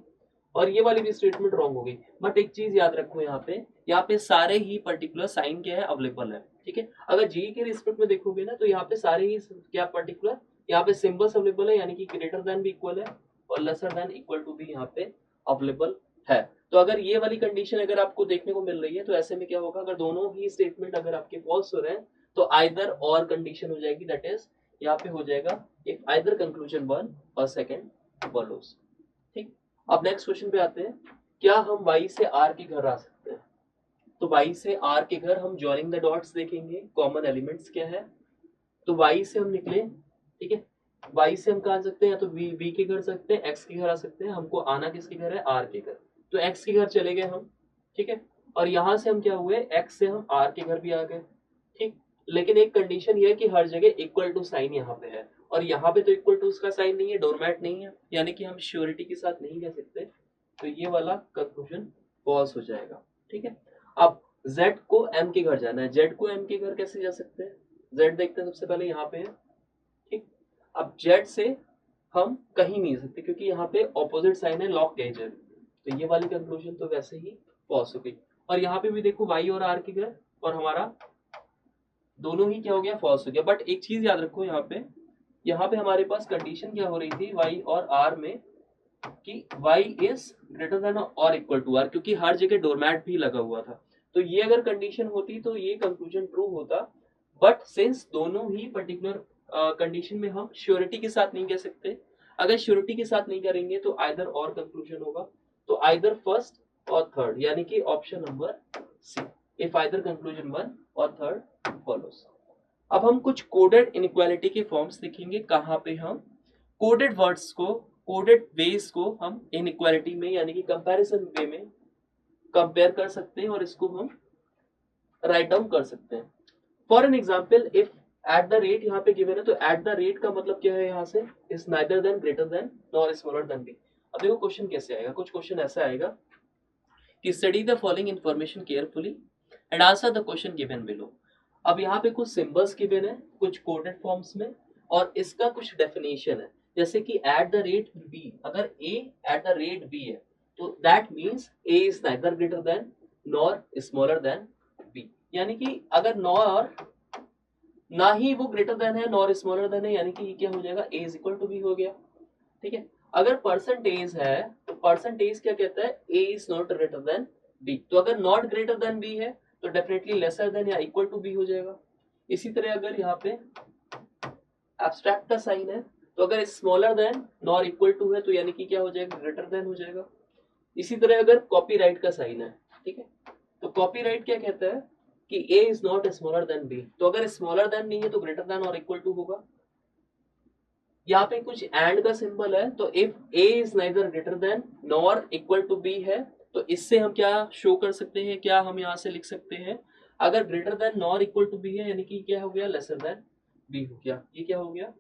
और ये वाली भी स्टेटमेंट रॉन्ग हो गई। बट एक चीज याद रखो, यहाँ पे सारे ही पर्टिकुलर साइन क्या है, अवेलेबल है। ठीक है, अगर जी के रिस्पेक्ट में देखोगे ना, तो यहाँ पे सारे ही क्या पर्टिकुलर, यहाँ पे सिंबल्स अवेलेबल है, यानी कि ग्रेटर देन भी इक्वल है और लेसर देन इक्वल टू भी यहाँ पे अवेलेबल है। तो अगर ये वाली कंडीशन अगर आपको देखने को मिल रही है, तो ऐसे में क्या होगा, अगर दोनों ही स्टेटमेंट अगर आपके फॉल्स हो रहे हैं तो आइदर और कंडीशन हो जाएगी, दैट इज यहाँ पे हो जाएगा इफ आइदर कंक्लूजन 1 और सेकंड फॉलोज। ठीक, अब नेक्स्ट क्वेश्चन पे आते हैं, क्या हम y से r के घर आ सकते हैं, तो y से r के घर हम जॉइनिंग द डॉट्स देखेंगे, कॉमन एलिमेंट्स क्या है, तो y से हम निकले, ठीक है, y से हम कहा आ सकते हैं, या तो v के घर सकते हैं, x के घर आ सकते हैं, हमको आना किसके घर है, r के घर, तो x के घर चले गए हम। ठीक है, और यहां से हम क्या हुए, x से हम r के घर भी आ गए। ठीक, लेकिन एक कंडीशन ये है कि हर जगह इक्वल टू साइन यहाँ पे है, और यहाँ पे तो इक्वल टू उसका साइन नहीं है, डोरमैट नहीं है, यानी कि हम श्योरिटी के साथ नहीं कह सकते, तो ये वाला कंक्लूजन फॉल्स हो जाएगा। ठीक है, अब z को m के घर जाना है, z को m के घर कैसे जा सकते हैं, z देखते हैं सबसे पहले यहाँ पे है। ठीक, अब z से हम कहीं नहीं जा सकते, क्योंकि यहाँ पे ऑपोजिट साइन है, लॉक के z, तो ये वाली कंक्लूजन तो वैसे ही फॉल्स हो गई। और यहाँ पे भी देखो y और r के गए और हमारा दोनों ही क्या हो गया, फॉल्स हो गया। बट एक चीज याद रखो, यहाँ पे हमारे पास कंडीशन क्या हो रही थी y और r में कि y इज ग्रेटर देन और इक्वल टू r, क्योंकि हर जगह डोरमैट भी लगा हुआ था। तो ये अगर कंडीशन होती तो ये कंक्लूजन ट्रू होता। बट सिंस दोनों ही पर्टिकुलर कंडीशन में हम श्योरिटी के साथ नहीं कह सकते, अगर श्योरिटी के साथ नहीं करेंगे तो आइदर और कंक्लूजन होगा, तो आइदर फर्स्ट और थर्ड, यानी कि option number C, if either conclusion one और थर्ड फॉलोस। अब हम कुछ कोडेड इनइक्वालिटी के फॉर्म्स देखेंगे, कहाँ पे हम कोडेड वर्ड्स को, कोडेड वेज को हम इनइक्वालिटी में यानी कि कंपैरिजन वे में कंपेयर कर सकते हैं और इसको हम राइट डाउन कर सकते हैं। For an example, if at the rate यहाँ पे गिवन है, तो एट द रेट का मतलब क्या है, यहाँ से is neither than, greater than, nor smaller than B. अब देखो क्वेश्चन कैसे आएगा, कुछ क्वेश्चन ऐसा आएगा कि study the following information carefully and answer the question given below. अब यहाँ पे कुछ सिंबल्स गिवन है कुछ कोडेड फॉर्म्स में, और इसका कुछ डेफिनेशन है, जैसे कि एट द रेट बी, अगर A at the rate B है तो that means A is neither greater than nor smaller than B, यानी कि अगर नॉर ना ही वो ग्रेटर देन है नॉर स्मॉलर देन है, यानी कि ये क्या हो जाएगा, A is equal to B हो गया। ठीक है, अगर परसेंटेज है तो परसेंटेज क्या कहता है, a is not greater than B, तो अगर नॉट ग्रेटर देन बी है तो डेफिनेटली लेसर देन या इक्वल टू बी हो जाएगा। इसी तरह अगर यहाँ पे एब्स्ट्रैक्ट का साइन है तो अगर smaller than nor equal to है तो यानी कि क्या हो जाएगा, ग्रेटर देन हो जाएगा। इसी तरह अगर कॉपीराइट का साइन है, ठीक है, तो कॉपीराइट क्या कहता है कि A is not smaller than B, तो अगर स्मॉलर देन नहीं है तो ग्रेटर देन और इक्वल टू होगा। यहाँ पे कुछ एंड का सिंबल है, तो if A is neither greater than nor equal to B है, तो इससे हम क्या शो कर सकते हैं, क्या हम यहाँ से लिख सकते हैं, अगर greater than nor equal to B है यानी कि क्या हो गया, लेसर देन बी हो गया। ये क्या हो गया,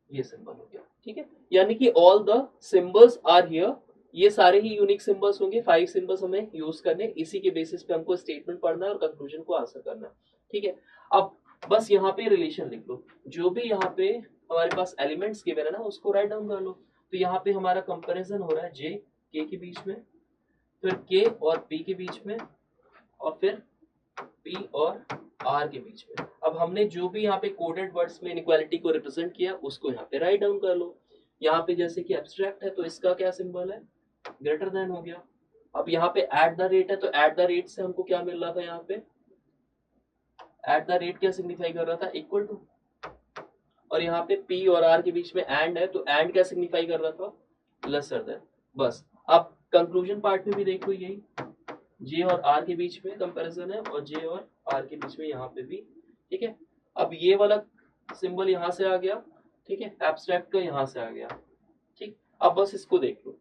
ये सिंबल हो गया। ठीक है, यानी कि all the symbols are here, ये सारे ही यूनिक सिंबल्स होंगे, 5 सिंबल्स हमें यूज करने, इसी के बेसिस पे हमको स्टेटमेंट पढ़ना है और कंक्लूजन को आंसर करना है। ठीक है, अब बस यहाँ पे रिलेशन लिख लो, जो भी यहाँ पे हमारे पास एलिमेंट्स गिवन है ना उसको राइट डाउन कर लो। तो यहाँ पे हमारा कंपैरिजन हो रहा है जे के के बीच में, फिर के और पी के बीच में, और फिर पी और आर के बीच में। अब हमने जो भी यहाँ पे कोडेड वर्ड्स में इनइक्वालिटी को रिप्रेजेंट किया उसको यहाँ पे राइट डाउन कर लो। यहाँ पे जैसे कि एब्स्ट्रैक्ट है तो इसका क्या सिंबल है, ग्रेटर देन हो गया। अब यहाँ पे एट द रेट है तो एट द रेट से हमको क्या मिल रहा था, यहाँ पे एट द रेट क्या सिग्निफाई कर रहा था, इक्वल टू। और यहाँ पे पी और आर के बीच में एंड है तो एंड क्या सिग्निफाई कर रहा था, लेसर देन। बस अब कंक्लूजन पार्ट में भी देख लो, यही जे और आर के बीच में कंपैरिजन है और जे और आर के बीच में यहाँ पे भी। ठीक है, अब ये वाला सिंबल यहाँ से आ गया, ठीक है, एब्स्ट्रैक्ट का यहाँ से आ गया। ठीक, अब बस इसको देख लो,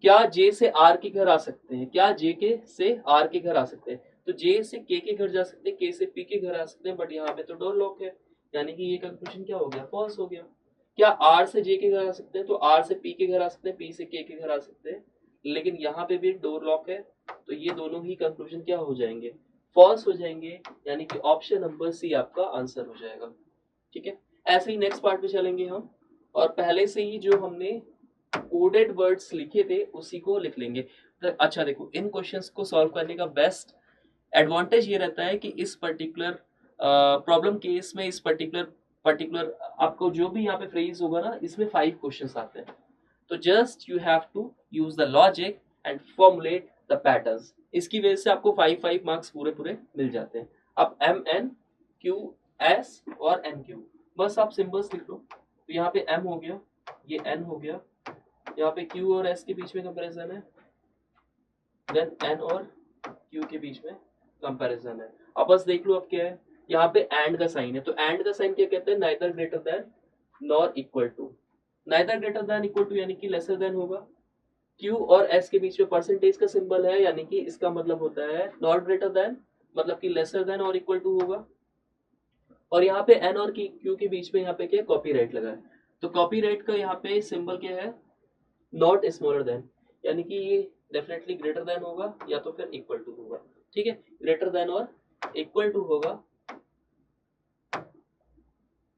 क्या जे से आर के घर आ सकते हैं, क्या जे के से आर के घर आ सकते हैं, तो जे से के घर जा सकते हैं, के से पी के घर आ सकते हैं, बट यहाँ पे तो डोर लॉक है, यानी कि ये कंक्लूजन क्या हो गया, फॉल्स हो गया। क्या आर से जे के घर आ सकते हैं, तो आर से पी के घर आ सकते हैं, पी से के घर आ सकते हैं, लेकिन यहाँ पे भी डोर लॉक है, तो ये दोनों ही कंक्लूजन क्या हो जाएंगे, फॉल्स हो जाएंगे, यानी कि ऑप्शन नंबर सी आपका आंसर हो जाएगा। ठीक है, ऐसे ही नेक्स्ट पार्ट पे चलेंगे हम, और पहले से ही जो हमने कोडेड वर्ड्स लिखे थे उसी को लिख लेंगे। तो अच्छा देखो, इन क्वेश्चंस को सॉल्व करने का बेस्ट एडवांटेज ये रहता है कि इस पर्टिकुलर प्रॉब्लम केस में, इस पर्टिकुलर आपको जो भी यहाँ पे फ्रेज होगा ना, इसमें 5 क्वेश्चंस आते हैं, तो just you have to use the logic and formulate the patterns, इसकी वजह से आपको 5 मार्क्स पूरे पूरे मिल जाते हैं। अब एम एन क्यू एस और एन क्यू, बस आप सिंबल्स लिख लो, तो यहाँ पे एम हो गया, ये एन हो गया, यहाँ पे क्यू और एस के बीच में कंपैरिजन है, देन एन और क्यू के बीच में कंपैरिजन है। अब बस देख लो अब क्या है, यहाँ पे एंड का साइन है, तो एंड का साइन क्या कहते हैं, neither greater than nor equal to, neither greater than equal to यानी कि लेसर देन होगा। क्यू और एस के बीच में परसेंटेज का सिंबल है, यानी कि इसका मतलब होता है नॉट ग्रेटर देन, मतलब कि लेसर देन और इक्वल टू होगा। और यहाँ पे एन और क्यू के बीच में यहाँ पे क्या, कॉपीराइट लगा है, तो कॉपीराइट का यहाँ पे सिंबल क्या है, नॉट स्मॉलर देन, यानी कि ये डेफिनेटली ग्रेटर देन होगा या तो फिर इक्वल टू होगा। ठीक है, ग्रेटर देन और इक्वल टू होगा,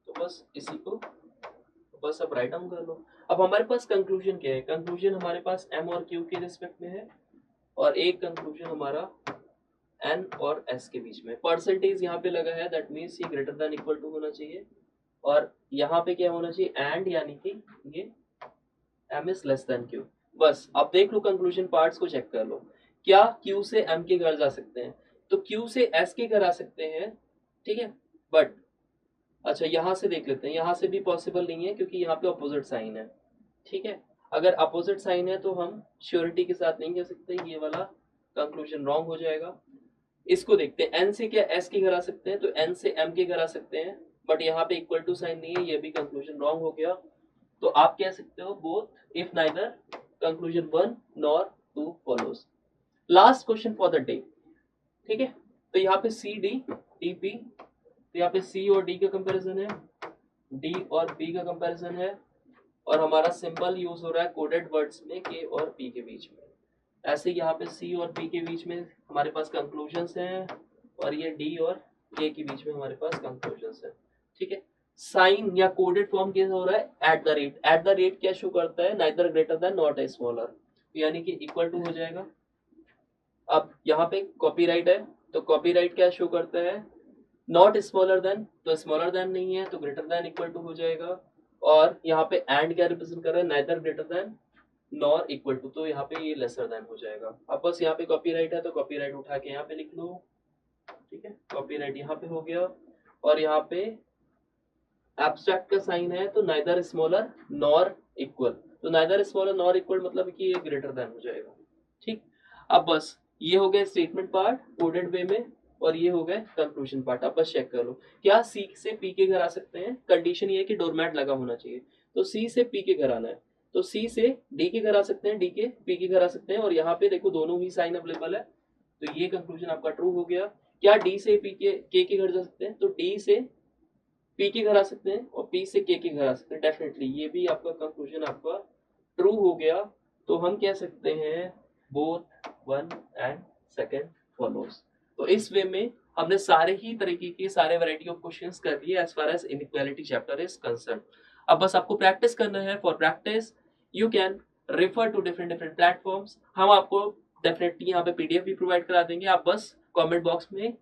तो बस इसी को बस अब राइट डाउन कर लो। अब हमारे पास कंक्लूजन क्या है, कंक्लूजन हमारे पास एम और क्यू के रिस्पेक्ट में है, और एक कंक्लूजन हमारा एन और एस के बीच में। परसेंटेज यहाँ पे लगा है, दैट मीन्स ये ग्रेटर देन इक्वल टू होना चाहिए, और यहाँ पे क्या होना चाहिए, एंड, यानी कि ये M is less than Q. बस अब देख लो कंक्लूजन पार्ट्स को चेक कर लो, क्या क्यू से एम के घर जा सकते हैं, तो क्यू से एस के घर आ सकते हैं, ठीक है, बट अच्छा यहाँ से देख लेते हैं, यहाँ से भी पॉसिबल नहीं है क्योंकि यहाँ पे अपोजिट साइन है, ठीक है। अगर अपोजिट साइन है तो हम श्योरिटी के साथ नहीं कह सकते, ये वाला कंक्लूजन रॉन्ग हो जाएगा। इसको देखते हैं, एन से क्या एस के घर आ सकते हैं, तो एन से एम के घर आ सकते हैं, बट यहाँ पे इक्वल टू साइन नहीं है, ये भी कंक्लूजन रॉन्ग हो गया। तो आप कह सकते हो both if neither conclusion 1 nor 2 follows. Last question for the day, ठीक है। तो यहाँ पे सी डी डी पी, तो यहाँ पे सी और डी का कंपैरिजन है, डी और पी का कंपैरिजन है, और हमारा सिंबल यूज हो रहा है कोडेड वर्ड्स में के और पी के बीच में। ऐसे यहाँ पे सी और पी के बीच में हमारे पास कंक्लूजन्स हैं, और ये डी और के के बीच में हमारे पास कंक्लूजन्स हैं, ठीक है। साइन या कोडेड फॉर्म कैसा हो रहा है, eight the rate. Eight the rate क्या शो करता है, neither greater then not a smaller, यानी कि इक्वल टू हो जाएगा। अब यहाँ पे कॉपीराइट है, तो कॉपीराइट क्या शो करता है, नॉट स्मॉलर देन, तो स्मॉलर देन नहीं है तो ग्रेटर देन इक्वल टू हो जाएगा। और यहाँ पे एंड क्या रिप्रेजेंट कर रहा है, neither greater than nor equal to, तो यहाँ पे ये लेसर देन हो जाएगा। अब बस यहाँ पे कॉपीराइट है तो कॉपीराइट उठा के यहाँ पे लिख लो, ठीक है, कॉपीराइट यहाँ पे हो गया। और यहाँ पे एब्स्ट्रैक्ट का साइन है तो नाइदर स्मॉलर नॉर इक्वल, तो नाइदर स्मॉलर नॉर इक्वल मतलब कि ये ग्रेटर देन हो जाएगा, ठीक। अब बस ये हो गया स्टेटमेंट पार्ट कोडेड वे में, और ये हो गए कंक्लूजन पार्ट। अब बस चेक कर लो, क्या सी से पी के घर आ सकते हैं, कंडीशन ये है कि डोरमैट लगा होना चाहिए, तो सी से पी के घर आना है, तो सी से डी के घर आ सकते हैं, डी के पी के घर आ सकते हैं, और यहाँ पे देखो दोनों ही साइन अवेलेबल है, तो ये कंक्लूजन आपका ट्रू हो गया। क्या डी से पी के घर जा सकते हैं, तो डी से पी के घर आ सकते हैं और पी से के घर आ सकते हैं, डेफिनेटली ये भी आपका कंक्लूजन आपका ट्रू हो गया। तो हम कह सकते हैं बोथ 1 एंड 2 फॉलोज। तो इस वे में हमने सारे ही तरीके के सारे वैरायटी ऑफ क्वेश्चंस कर लिए as far as inequality chapter is concern. अब बस आपको प्रैक्टिस करना है। For practice you can refer to different platforms. हम आपको डेफिनेटली यहाँ पे पीडीएफ भी प्रोवाइड करा देंगे, आप बस कमेंट बॉक्स में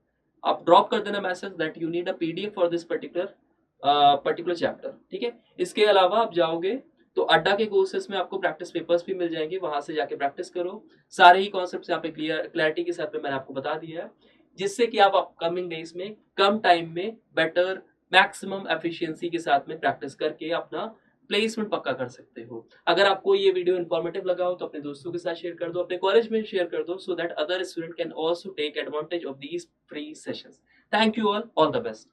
आप ड्रॉप कर देना message that you need a PDF for this particular chapter, ठीक है। इसके अलावा आप जाओगे तो अड्डा के कोर्सेज में आपको प्रैक्टिस पेपर्स भी मिल जाएंगे, वहां से जाके प्रैक्टिस करो। सारे ही कॉन्सेप्ट्स यहाँ पे क्लैरिटी के साथ में मैंने आपको बता दिया है, जिससे कि आप अपकमिंग डेज में कम टाइम में बेटर मैक्सिमम एफिशिएंसी के साथ में प्रैक्टिस करके अपना प्लेसमेंट पक्का कर सकते हो। अगर आपको ये वीडियो इन्फॉर्मेटिव लगा हो तो अपने दोस्तों के साथ शेयर कर दो, अपने कॉलेज में शेयर कर दो, so that other student can also take advantage of these free sessions. Thank you all the best.